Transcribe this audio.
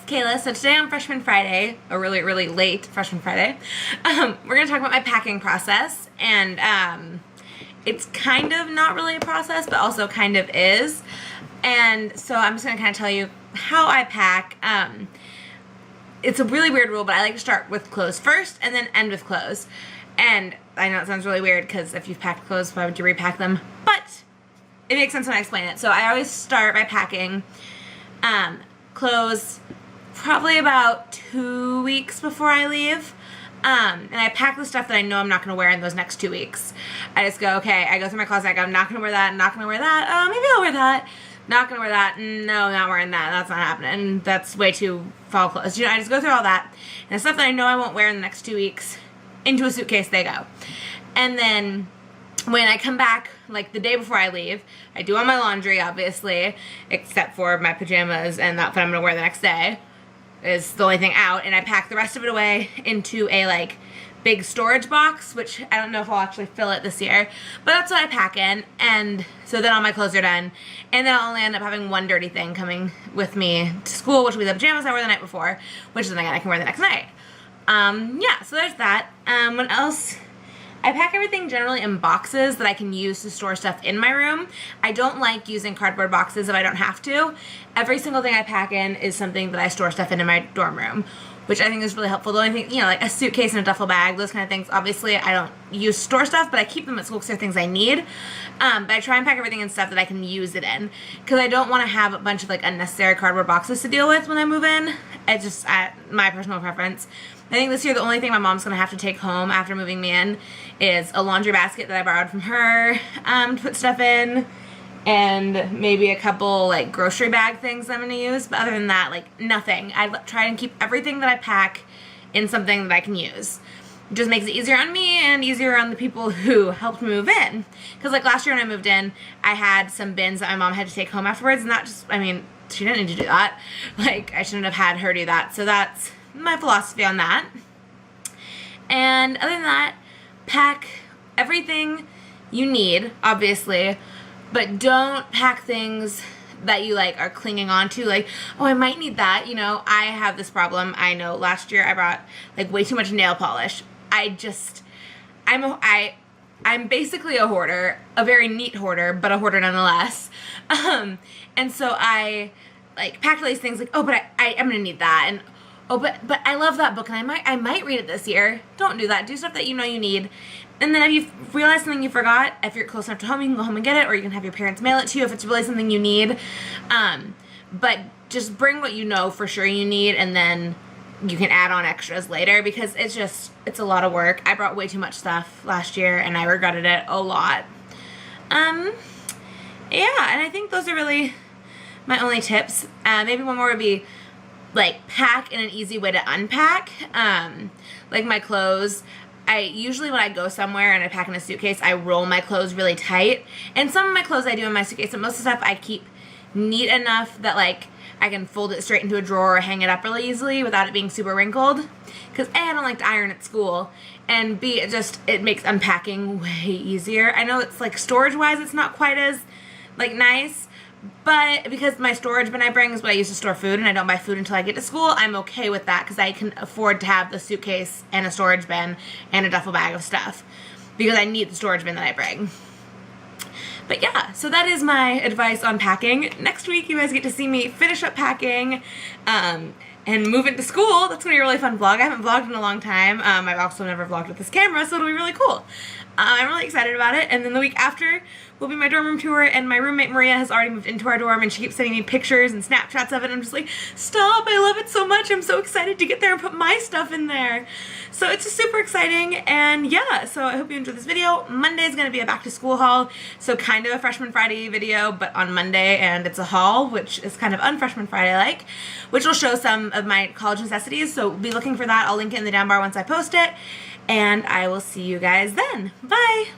Kayla. So today on Freshman Friday, a really, really late Freshman Friday, we're going to talk about my packing process, and it's kind of not really a process, but also kind of is. And so I'm just going to kind of tell you how I pack. It's a really weird rule, but I like to start with clothes first and then end with clothes. And I know it sounds really weird because if you've packed clothes, why would you repack them? But it makes sense when I explain it. So I always start by packing clothes probably about 2 weeks before I leave. And I pack the stuff that I know I'm not going to wear in those next 2 weeks. I just go, okay, I go through my closet, I go, I'm not going to wear that, not going to wear that, maybe I'll wear that, not going to wear that, no, not wearing that, that's not happening, that's way too fall clothes. You know, I just go through all that, and the stuff that I know I won't wear in the next 2 weeks, into a suitcase they go. And then when I come back, like the day before I leave, I do all my laundry, obviously, except for my pajamas and the outfit I'm going to wear the next day is the only thing out, and I pack the rest of it away into a, like, big storage box, which I don't know if I'll actually fill it this year, but that's what I pack in, and so then all my clothes are done, and then I'll only end up having one dirty thing coming with me to school, which will be the pajamas I wore the night before, which is then again I can wear the next night. Yeah, so there's that. What else? I pack everything generally in boxes that I can use to store stuff in my room. I don't like using cardboard boxes if I don't have to. Every single thing I pack in is something that I store stuff in my dorm room, which I think is really helpful. The only thing, you know, like a suitcase and a duffel bag, those kind of things, obviously I don't use store stuff, but I keep them at school because they're things I need. But I try and pack everything in stuff that I can use it in, because I don't want to have a bunch of, like, unnecessary cardboard boxes to deal with when I move in. It's just my personal preference. I think this year the only thing my mom's going to have to take home after moving me in is a laundry basket that I borrowed from her to put stuff in, and maybe a couple, like, grocery bag things that I'm going to use. But other than that, like, nothing. I try and keep everything that I pack in something that I can use. It just makes it easier on me and easier on the people who helped me move in. Because, like, last year when I moved in, I had some bins that my mom had to take home afterwards, and that just, I mean, she didn't need to do that. Like, I shouldn't have had her do that. So that's my philosophy on that. And other than that, pack everything you need, obviously, but don't pack things that you, like, are clinging on to, like, oh, I might need that. You know, I have this problem. I know last year I brought, like, way too much nail polish. I'm basically a hoarder, a very neat hoarder, but a hoarder nonetheless. And so I, like, packed all these things, like, oh, but I'm gonna need that, and oh, but I love that book, and I might read it this year. Don't do that. Do stuff that you know you need. And then if you realize something you forgot, if you're close enough to home, you can go home and get it, or you can have your parents mail it to you if it's really something you need. But just bring what you know for sure you need, and then you can add on extras later, because it's a lot of work. I brought way too much stuff last year, and I regretted it a lot. Yeah, and I think those are really my only tips. Maybe one more would be, like, pack in an easy way to unpack. Like my clothes, I usually when I go somewhere and I pack in a suitcase, I roll my clothes really tight. And some of my clothes I do in my suitcase, but most of the stuff I keep neat enough that, like, I can fold it straight into a drawer or hang it up really easily without it being super wrinkled. Because A, I don't like to iron at school, and B, it makes unpacking way easier. I know it's, like, storage-wise it's not quite as, like, nice, but because my storage bin I bring is what I use to store food, and I don't buy food until I get to school, I'm okay with that, because I can afford to have the suitcase and a storage bin and a duffel bag of stuff, because I need the storage bin that I bring. But yeah, so that is my advice on packing. Next week you guys get to see me finish up packing and move into school. That's going to be a really fun vlog. I haven't vlogged in a long time. I've also never vlogged with this camera, so it'll be really cool. I'm really excited about it. And then the week after will be my dorm room tour, and my roommate Maria has already moved into our dorm, and she keeps sending me pictures and Snapchats of it, and I'm just like, stop, I love it so much. I'm so excited to get there and put my stuff in there. So it's just super exciting, and yeah, so I hope you enjoyed this video. Monday is going to be a back to school haul, so kind of a Freshman Friday video, but on Monday, and it's a haul, which is kind of un-Freshman Friday-like, which will show some of my college necessities, so be looking for that. I'll link it in the down bar once I post it, and I will see you guys then. Bye!